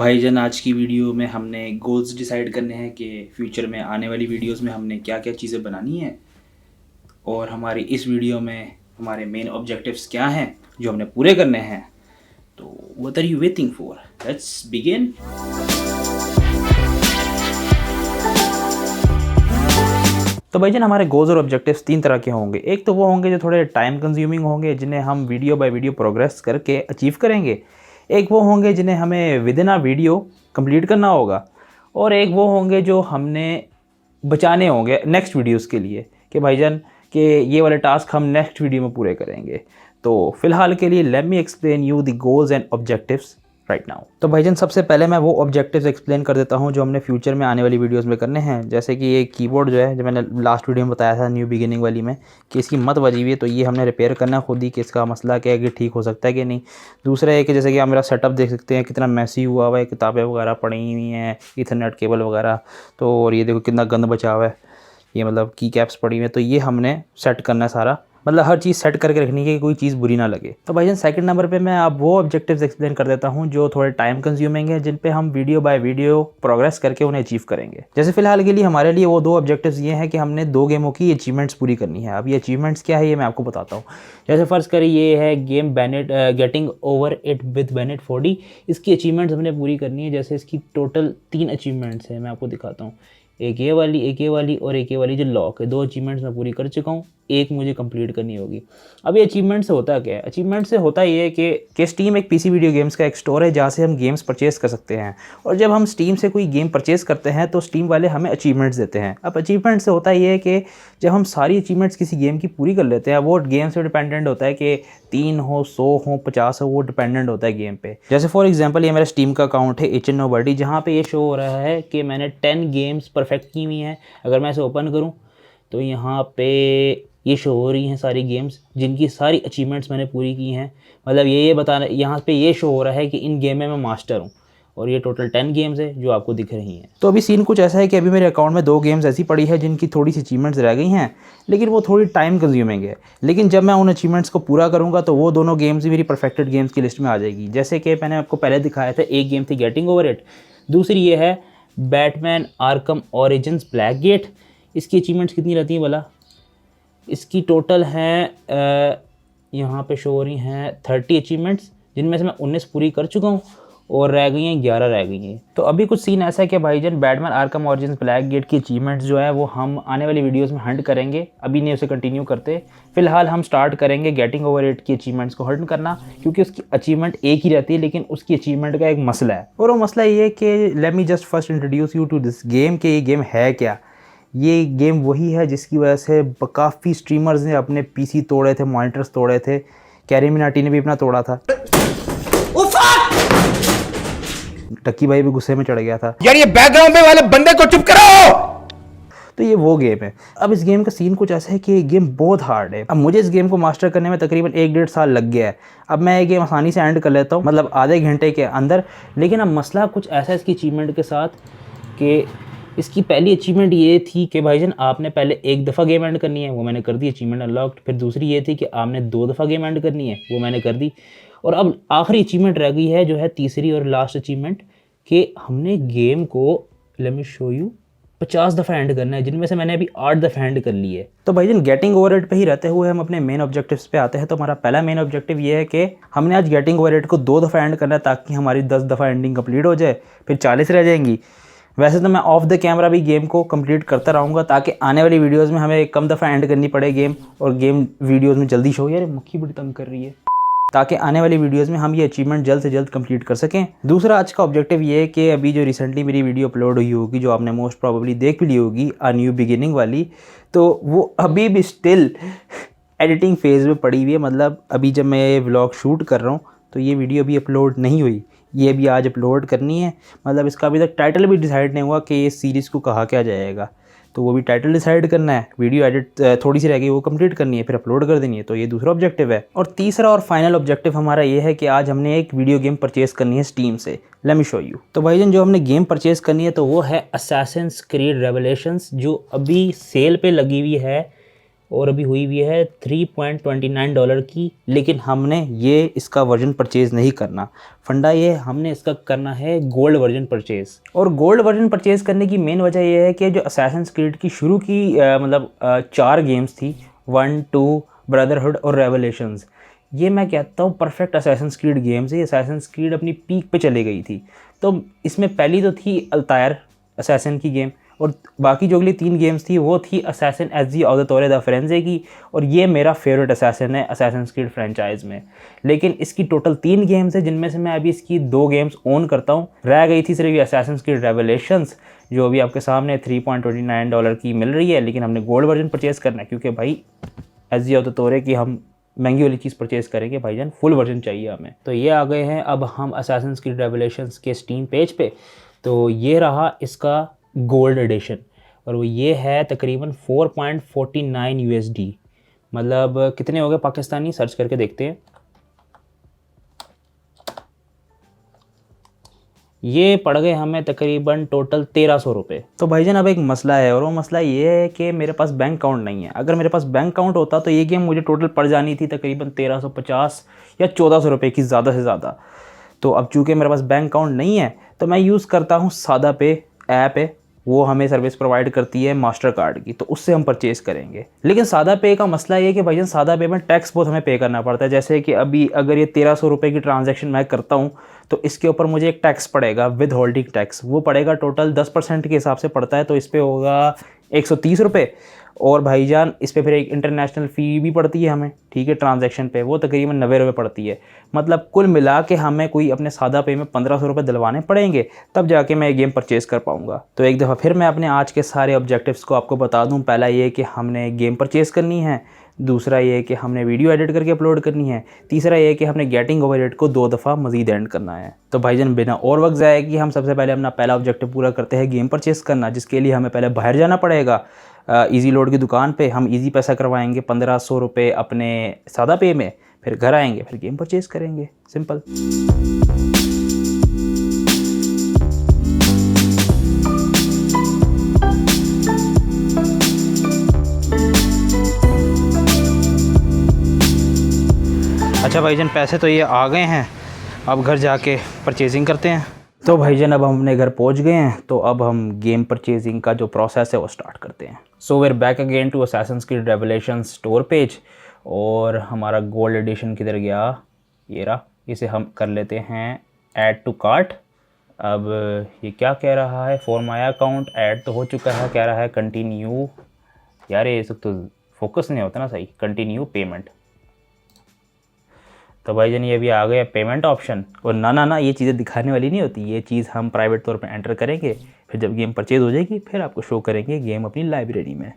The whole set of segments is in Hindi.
भाईजान आज की वीडियो में हमने गोल्स डिसाइड करने हैं कि फ्यूचर में आने वाली वीडियोस में हमने क्या क्या चीज़ें बनानी है और हमारी इस वीडियो में हमारे मेन ऑब्जेक्टिव्स क्या हैं जो हमने पूरे करने हैं। तो what are you waiting for, let's begin. तो भाईजान हमारे गोल्स और ऑब्जेक्टिव्स तीन तरह के होंगे। एक तो वो होंगे जो थोड़े टाइम कंज्यूमिंग होंगे, जिन्हें हम वीडियो बाय वीडियो प्रोग्रेस करके अचीव करेंगे। एक वो होंगे जिन्हें हमें with in a video complete करना होगा, और एक वो होंगे जो हमने बचाने होंगे नेक्स्ट वीडियोस के लिए कि भाईजान कि ये वाले टास्क हम नेक्स्ट वीडियो में पूरे करेंगे। तो फिलहाल के लिए let me explain you the goals and objectives right now. तो भाईजान सबसे पहले मैं वो ऑब्जेक्टिव्स एक्सप्लेन कर देता हूँ जो हमने फ्यूचर में आने वाली वीडियोस में करने हैं। जैसे कि ये कीबोर्ड जो है, जो मैंने लास्ट वीडियो में बताया था न्यू बिगिनिंग वाली में कि इसकी मत बजी हुई है, तो ये हमने रिपेयर करना खुद ही कि इसका मसला क्या है, कि ठीक हो सकता है कि नहीं। दूसरा है कि जैसे कि आप मेरा सेटअप देख सकते हैं कितना मैसी हुआ हुआ है, किताबें वगैरह पड़ी हुई हैं, ईथरनेट केबल वगैरह। तो और ये देखो कितना गंद बचा हुआ है, ये मतलब की कैप्स पड़ी हुई है। तो ये हमने सेट करना है सारा, मतलब हर चीज़ सेट करके रखनी है कि कोई चीज़ बुरी ना लगे। तो भाईजान सेकंड नंबर पे मैं अब वो ऑब्जेक्टिव्स एक्सप्लेन कर देता हूँ जो थोड़े टाइम कंज्यूमिंग है, जिन पे हम वीडियो बाय वीडियो प्रोग्रेस करके उन्हें अचीव करेंगे। जैसे फिलहाल के लिए हमारे लिए वो दो ऑब्जेक्टिव्स ये हैं कि हमने 2 गेमों की अचीवमेंट्स पूरी करनी है। अब ये अचीवमेंट्स क्या है ये मैं आपको बताता हूँ। जैसे फर्स्ट करें, ये है game Bennett getting over it with Bennett 4D। इसकी अचीवमेंट्स हमने पूरी करनी है। जैसे इसकी टोटल 3 अचीवमेंट्स हैं, मैं आपको दिखाता हूँ। एक ये वाली, एक ये वाली और एक ये वाली जो लॉक है। 2 अचीवमेंट्स मैं पूरी कर चुका हूँ, एक मुझे कंप्लीट करनी होगी। अब ये अचीवमेंट से होता क्या है? अचीवमेंट से होता ये है कि स्टीम एक पीसी वीडियो गेम्स का एक स्टोर है जहाँ से हम गेम्स परचेस कर सकते हैं। और जब हम स्टीम से कोई गेम परचेस करते हैं तो स्टीम वाले हमें अचीवमेंट्स देते हैं। अब अचीवमेंट से होता ये है कि जब हम सारी अचीवमेंट्स किसी गेम की पूरी कर लेते हैं, वो गेम से डिपेंडेंट होता है कि 3 हो, 100 हो, 50 हो, वो डिपेंडेंट होता है गेम पे। जैसे फॉर एग्जांपल ये मेरा स्टीम का अकाउंट है इच एंड नोबडी, जहाँ पे ये शो हो रहा है कि मैंने 10 गेम्स परफेक्ट की हुई हैं। अगर मैं इसे ओपन करूँ तो यहाँ पे ये शो हो रही हैं सारी गेम्स जिनकी सारी अचीवमेंट्स मैंने पूरी की हैं। मतलब ये बताना, यहाँ पे ये शो हो रहा है कि इन गेम में मैं मास्टर हूँ। और ये टोटल 10 गेम्स है जो आपको दिख रही हैं। तो अभी सीन कुछ ऐसा है कि अभी मेरे अकाउंट में 2 गेम्स ऐसी पड़ी है जिनकी थोड़ी सी अचीवमेंट्स रह गई हैं, लेकिन वो थोड़ी टाइम कंज्यूमिंग है। लेकिन जब मैं उन अचीवमेंट्स को पूरा करूँगा तो वो दोनों गेम्स ही मेरी परफेक्टेड गेम्स की लिस्ट में आ जाएगी। जैसे कि मैंने आपको पहले दिखाया था, एक गेम थी गेटिंग ओवर इट, दूसरी ये है Batman Arkham Origins Blackgate. इसकी अचीवमेंट्स कितनी रहती हैं भला? इसकी टोटल हैं यहाँ पे शो हो रही हैं 30 अचीवमेंट्स, जिनमें से मैं 19 पूरी कर चुका हूँ और रह गई हैं 11 रह गई हैं। तो अभी कुछ सीन ऐसा है कि भाईजान Batman Arkham Origins Blackgate की अचीवमेंट्स जो है वो हम आने वाली वीडियोस में हंट करेंगे। अभी नहीं उसे कंटिन्यू करते, फिलहाल हम स्टार्ट करेंगे गेटिंग ओवर इट की अचीवमेंट्स को हंट करना, क्योंकि उसकी अचीवमेंट एक ही रहती है लेकिन उसकी अचीवमेंट का एक मसला है। और वो मसला ये है कि let me just first introduce you to this game कि ये गेम है क्या। ये गेम वही है जिसकी वजह से काफ़ी स्ट्रीमर्स ने अपने पीसी तोड़े थे, मॉनिटर्स तोड़े थे। कैरी मिनाटी ने भी अपना तोड़ा था, टक्की भाई भी गुस्से में चढ़ गया था, यार ये बैकग्राउंड में वाले बंदे को चुप करो। तो ये वो गेम है। अब इस गेम का सीन कुछ ऐसा है कि ये गेम बहुत हार्ड है। अब मुझे इस गेम को मास्टर करने में तकरीबन 1-1.5 साल लग गया है। अब मैं ये गेम आसानी से एंड कर लेता हूँ, मतलब आधे घंटे के अंदर। लेकिन अब मसला कुछ ऐसा है इसकी अचीवमेंट के साथ कि इसकी पहली अचीवमेंट ये थी कि भाईजान आपने पहले 1 दफ़ा गेम एंड करनी है, वो मैंने कर दी, अचीवमेंट अनलॉक्ड। फिर दूसरी ये थी कि आपने 2 दफ़ा गेम एंड करनी है, वो मैंने कर दी। और अब आखिरी अचीवमेंट रह गई है जो है तीसरी और लास्ट अचीवमेंट, कि हमने गेम को लेट मी शो यू 50 दफ़ा एंड करना है, जिनमें से मैंने अभी 8 दफ़ा एंड कर ली है। तो भाईजान गेटिंग ओवर इट पे ही रहते हुए हम अपने मेन ऑब्जेक्टिव्स पे आते हैं। तो हमारा पहला मेन ऑब्जेक्टिव ये है कि हमने आज गेटिंग ओवर इट को 2 दफ़ा एंड करना है ताकि हमारी 10 दफ़ा एंडिंग कंप्लीट हो जाए, फिर 40 रह जाएंगी। वैसे तो मैं ऑफ द कैमरा भी गेम को कंप्लीट करता रहूँगा ताकि आने वाली वीडियोस में हमें कम दफ़ा एंड करनी पड़े गेम, और गेम वीडियोस में जल्दी शो। यार मक्खी बड़ी तंग कर रही है, ताकि आने वाली वीडियोस में हम ये अचीवमेंट जल्द से जल्द कंप्लीट कर सकें। दूसरा आज का ऑब्जेक्टिव ये है कि अभी जो रिसेंटली मेरी वीडियो अपलोड हुई होगी, जो आपने मोस्ट प्रोबेबली देख भी ली होगी, अ न्यू बिगिनिंग वाली, तो वो अभी भी स्टिल एडिटिंग फेज़ में पड़ी हुई है। मतलब अभी जब मैं ये व्लॉग शूट कर रहा हूँ तो ये वीडियो अभी अपलोड नहीं हुई, ये भी आज अपलोड करनी है। मतलब इसका अभी तक टाइटल भी डिसाइड नहीं हुआ कि ये सीरीज़ को कहा क्या जाएगा, तो वो भी टाइटल डिसाइड करना है। वीडियो एडिट थोड़ी सी रह गई, वो कंप्लीट करनी है, फिर अपलोड कर देनी है। तो ये दूसरा ऑब्जेक्टिव है। और तीसरा और फाइनल ऑब्जेक्टिव हमारा ये है कि आज हमने एक वीडियो गेम परचेस करनी है स्टीम से। Let me show you. तो भाईजान जो हमने गेम परचेस करनी है तो वो है असैसिन्स क्रीड रेवलेशंस, जो अभी सेल पे लगी हुई है और अभी हुई हुई है $3.29 की। लेकिन हमने ये इसका वर्जन परचेज़ नहीं करना। फंडा ये हमने इसका करना है गोल्ड वर्जन परचेज़। और गोल्ड वर्जन परचेज़ करने की मेन वजह ये है कि जो असैसिन्स क्रीड की शुरू की 4 गेम्स थी, 1, 2, ब्रदरहुड और रेवलेशंस, ये मैं कहता हूँ परफेक्ट असैसिन्स क्रीड गेम्स है। असैसिन्स क्रीड अपनी पीक पे चली गई थी। तो इसमें पहली तो थी अल्तायर असैसिन की गेम, और बाकी जो अगली 3 गेम्स थी वो थी असैसिन एसजी ऑडिटोरे द फ्रेंजे की। और ये मेरा फेवरेट असैसिन है असैसिन्स क्रीड फ्रेंचाइज में। लेकिन इसकी टोटल 3 गेम्स है, जिनमें से मैं अभी इसकी 2 गेम्स ओन करता हूँ। रह गई थी सिर्फ ये असैसिन्स क्रीड रेवलेशंस, जो अभी आपके सामने $3.29 की मिल रही है। लेकिन हमने गोल्ड वर्जन परचेज़ करना है, क्योंकि भाई एसजी ऑडिटोरे की हम महंगी वाली चीज़ परचेज़ करेंगे भाईजान, फुल वर्जन चाहिए हमें। तो ये आ गए हैं अब हम असैसिन्स क्रीड रेवलेशंस के स्टीम पेज पे। तो ये रहा इसका गोल्ड एडिशन, और वो ये है तकरीबन 4.49 USD। मतलब कितने हो गए पाकिस्तानी, सर्च करके देखते हैं। ये पड़ गए हमें तकरीबन टोटल 1300 रुपये। तो भाईजान अब एक मसला है, और वो मसला ये है कि मेरे पास बैंक अकाउंट नहीं है। अगर मेरे पास बैंक अकाउंट होता तो ये गेम मुझे टोटल पड़ जानी थी तकरीबन 1350 या 1400 रुपये की, ज़्यादा से ज़्यादा। तो अब चूँकि मेरे पास बैंक अकाउंट नहीं है, तो मैं यूज़ करता हूँ सादा पे ऐप है। वो हमें सर्विस प्रोवाइड करती है मास्टर कार्ड की, तो उससे हम परचेज़ करेंगे। लेकिन सादा पे का मसला ये है कि भाईजान सादा पे में टैक्स बहुत हमें पे करना पड़ता है। जैसे कि अभी अगर ये 1300 रुपये की ट्रांजैक्शन मैं करता हूँ, तो इसके ऊपर मुझे एक टैक्स पड़ेगा, विद होल्डिंग टैक्स। वो पड़ेगा टोटल 10% के हिसाब से पड़ता है, तो इस पर होगा 130 रुपये। और भाईजान इस पे फिर एक इंटरनेशनल फ़ी भी पड़ती है हमें, ठीक है, ट्रांजैक्शन पे, वो तकरीबन 90 रुपये पड़ती है। मतलब कुल मिला के हमें कोई अपने सादा पे में 1500 रुपये दिलवाने पड़ेंगे, तब जाके मैं ये गेम परचेज़ कर पाऊँगा। तो एक दफ़ा फिर मैं अपने आज के सारे ऑब्जेक्टिव्स को आपको बता दूँ। पहला ये कि हमने गेम परचेज़ करनी है, दूसरा ये कि हमने वीडियो एडिट करके अपलोड करनी है, तीसरा ये कि हमने गेटिंग ओवर रेट को 2 दफ़ा मज़ीद एंड करना है। तो भाईजान बिना और वक्त ज़ाया कि हम सबसे पहले अपना पहला ऑब्जेक्टिव पूरा करते हैं, गेम परचेज़ करना, जिसके लिए हमें पहले बाहर जाना पड़ेगा ईजी लोड की दुकान पे। हम ईजी पैसा करवाएंगे 1500 रुपये अपने सादा पे में, फिर घर आएंगे, फिर गेम परचेज़ करेंगे, सिंपल। अच्छा भाईजान, पैसे तो ये आ गए हैं, अब घर जाके परचेजिंग करते हैं। तो भाईजान अब हम अपने घर पहुंच गए हैं, तो अब हम गेम परचेजिंग का जो प्रोसेस है वो स्टार्ट करते हैं। So we are back again to Assassin's Creed Revelations store page. और हमारा गोल्ड एडिशन किधर गया, ये रहा। इसे हम कर लेते हैं ऐड टू कार्ट। अब ये क्या कह रहा है, फॉर माई अकाउंट ऐड तो हो चुका है, कह रहा है कंटिन्यू। यार ये सब तो फोकस नहीं होता ना सही, कंटिन्यू पेमेंट। तो भाईजान ये भी आ गया पेमेंट ऑप्शन। और ना ये चीज़ें दिखाने वाली नहीं होती, ये चीज़ हम प्राइवेट तौर पे एंटर करेंगे, फिर जब गेम परचेज़ हो जाएगी फिर आपको शो करेंगे गेम अपनी लाइब्रेरी में।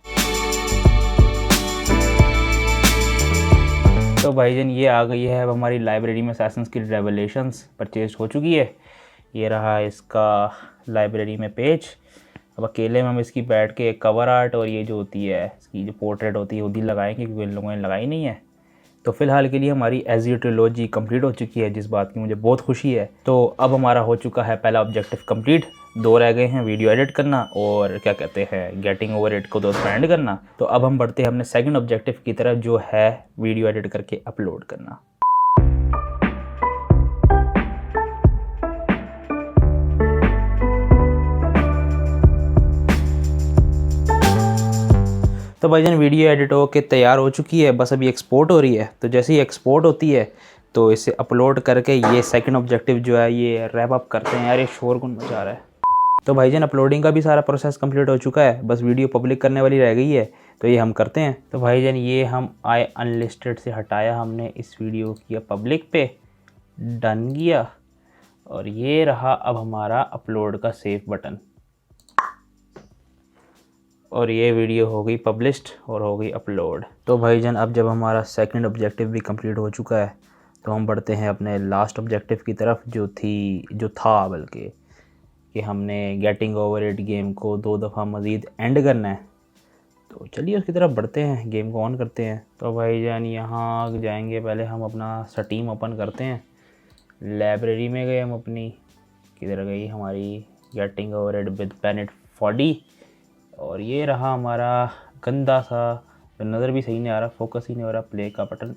तो भाईजान ये आ गई है अब हमारी लाइब्रेरी में असैसिन्स क्रीड रेवलेशंस परचेज हो चुकी है। ये रहा इसका लाइब्रेरी में पेज। अब अकेले में हम इसकी बैठ के कवर आर्ट और ये जो होती है इसकी जो पोर्ट्रेट होती है वो भी लगाएंगे, क्योंकि इन लोगों ने लगाई नहीं है। तो फिलहाल के लिए हमारी एसजी ट्रिलॉजी कंप्लीट हो चुकी है, जिस बात की मुझे बहुत खुशी है। तो अब हमारा हो चुका है पहला ऑब्जेक्टिव कंप्लीट, 2 रह गए हैं, वीडियो एडिट करना और क्या कहते हैं गेटिंग ओवर रेट को 2 स्पेंड करना। तो अब हम बढ़ते हैं अपने सेकंड ऑब्जेक्टिव की तरफ, जो है वीडियो एडिट करके अपलोड करना। तो भाईजान वीडियो एडिट हो के तैयार हो चुकी है, बस अभी एक्सपोर्ट हो रही है। तो जैसे ही एक्सपोर्ट होती है तो इसे अपलोड करके ये सेकंड ऑब्जेक्टिव जो है ये रैप अप करते हैं। यार ये शोर कौन मचा रहा है। तो भाईजान अपलोडिंग का भी सारा प्रोसेस कंप्लीट हो चुका है, बस वीडियो पब्लिक करने वाली रह गई है, तो ये हम करते हैं। तो भाईजान ये हम आई अनलिस्टेड से हटाया हमने, इस वीडियो किया पब्लिक पे, डन किया, और ये रहा अब हमारा अपलोड का सेव बटन, और ये वीडियो हो गई पब्लिश्ड और हो गई अपलोड। तो भाईजान अब जब हमारा सेकंड ऑब्जेक्टिव भी कंप्लीट हो चुका है, तो हम बढ़ते हैं अपने लास्ट ऑब्जेक्टिव की तरफ, जो था बल्कि कि हमने गेटिंग ओवर इट गेम को 2 दफ़ा मज़ीद एंड करना है। तो चलिए उसकी तरफ बढ़ते हैं, गेम को ऑन करते हैं। तो भाईजान यहाँ जाएंगे, पहले हम अपना स्टीम ओपन करते हैं। लाइब्रेरी में गए हम अपनी, किधर गई हमारी गेटिंग ओवर इट विद पेनिट 4D, और ये रहा हमारा गंदा सा तो नज़र भी सही नहीं आ रहा, फोकस ही नहीं हो रहा। प्ले का बटन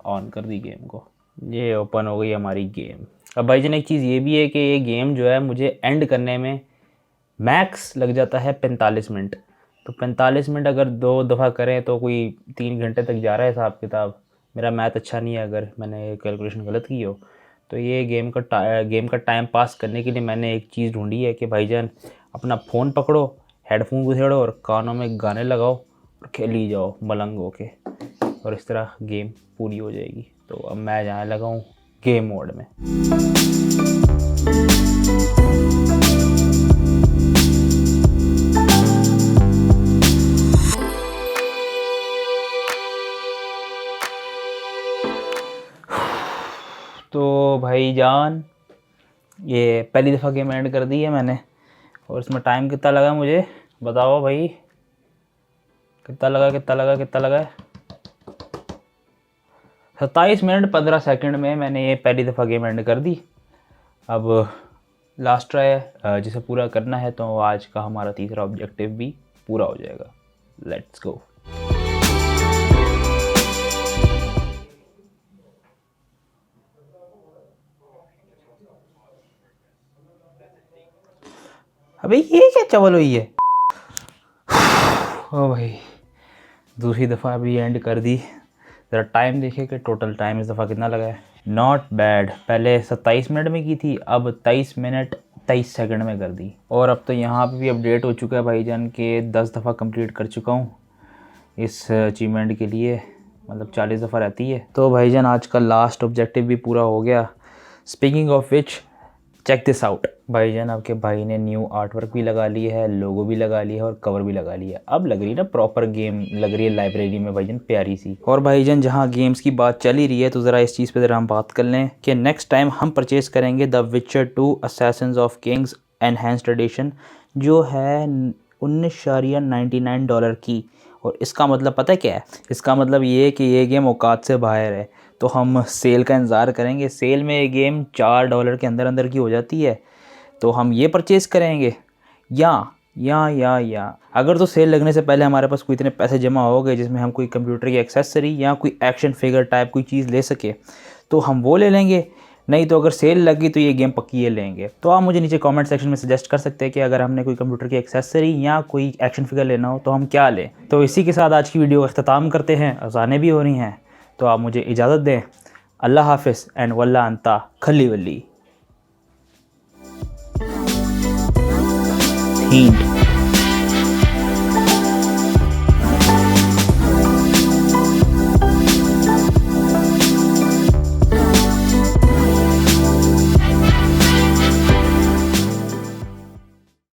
ऑन कर दी गेम को, ये ओपन हो गई हमारी गेम। अब भाईजान एक चीज़ ये भी है कि ये गेम जो है मुझे एंड करने में मैक्स लग जाता है 45 मिनट। तो 45 मिनट अगर 2 दफ़ा करें तो कोई 3 घंटे तक जा रहा है हिसाब किताब। मेरा मैथ अच्छा नहीं है, अगर मैंने कैलकुलेशन गलत की हो। तो ये गेम का टाइम पास करने के लिए मैंने एक चीज़ ढूंढी है कि भाईजान अपना फ़ोन पकड़ो, हेडफोन घुसेड़ो और कानों में गाने लगाओ और खेली जाओ मलंग होके, और इस तरह गेम पूरी हो जाएगी। तो अब मैं जाने लगा हूँ गेम मोड में। तो भाईजान ये पहली दफ़ा गेम एंड कर दी है मैंने, और इसमें टाइम कितना लगा मुझे बताओ भाई, कितना लगा 27 मिनट 15 सेकंड में मैंने ये पहली दफ़ा गेम एंड कर दी। अब लास्ट ट्राई है जिसे पूरा करना है, तो आज का हमारा तीसरा ऑब्जेक्टिव भी पूरा हो जाएगा। Let's go. अबे ये क्या चवल हुई है। ओ भाई दूसरी दफ़ा अभी एंड कर दी। ज़रा टाइम देखिए कि टोटल टाइम इस दफ़ा कितना लगा है। नॉट बैड, पहले 27 मिनट में की थी, अब 23 मिनट 23 सेकंड में कर दी। और अब तो यहाँ पे भी अपडेट हो चुका है भाईजान के 10 दफ़ा कंप्लीट कर चुका हूँ इस अचीवमेंट के लिए, मतलब 40 दफ़ा रहती है। तो भाईजान आज का लास्ट ऑब्जेक्टिव भी पूरा हो गया। Speaking of which, check this out. भाईजान आपके भाई ने न्यू आर्ट वर्क भी लगा ली है, लोगो भी लगा लिया है और कवर भी लगा लिया है। अब लग रही है ना प्रॉपर गेम, लग रही है लाइब्रेरी में भाईजान प्यारी सी। और भाईजान जहाँ गेम्स की बात चली रही है तो ज़रा इस चीज़ पे ज़रा हम बात कर लें कि नेक्स्ट टाइम हम परचेज़ करेंगे the Witcher 2 Assassins of Kings Enhanced Edition, जो है $19.99 की। और इसका मतलब पता है क्या है? इसका मतलब ये है कि ये गेम औकात से बाहर है। तो हम सेल का इंतज़ार करेंगे। सेल में ये गेम $4 के अंदर अंदर की हो जाती है, तो हम ये परचेज़ करेंगे। या अगर तो सेल लगने से पहले हमारे पास कोई इतने पैसे जमा हो गए जिसमें हम कोई कंप्यूटर की एक्सेसरी या कोई एक्शन फिगर टाइप कोई चीज़ ले सके तो हम वो ले लेंगे। नहीं तो अगर सेल लगी तो ये गेम पक्की ये लेंगे। तो आप मुझे नीचे कमेंट सेक्शन में सजेस्ट कर सकते हैं कि अगर हमने कोई कंप्यूटर की एक्सेसरी या कोई एक्शन फिगर लेना हो तो हम क्या लें। तो इसी के साथ आज की वीडियो का अख्ताम करते हैं। अज़ानें भी हो रही हैं, तो आप मुझे इजाज़त दें। अल्लाह हाफ़िज़ एंड वल्ला अंता खली वल्ली।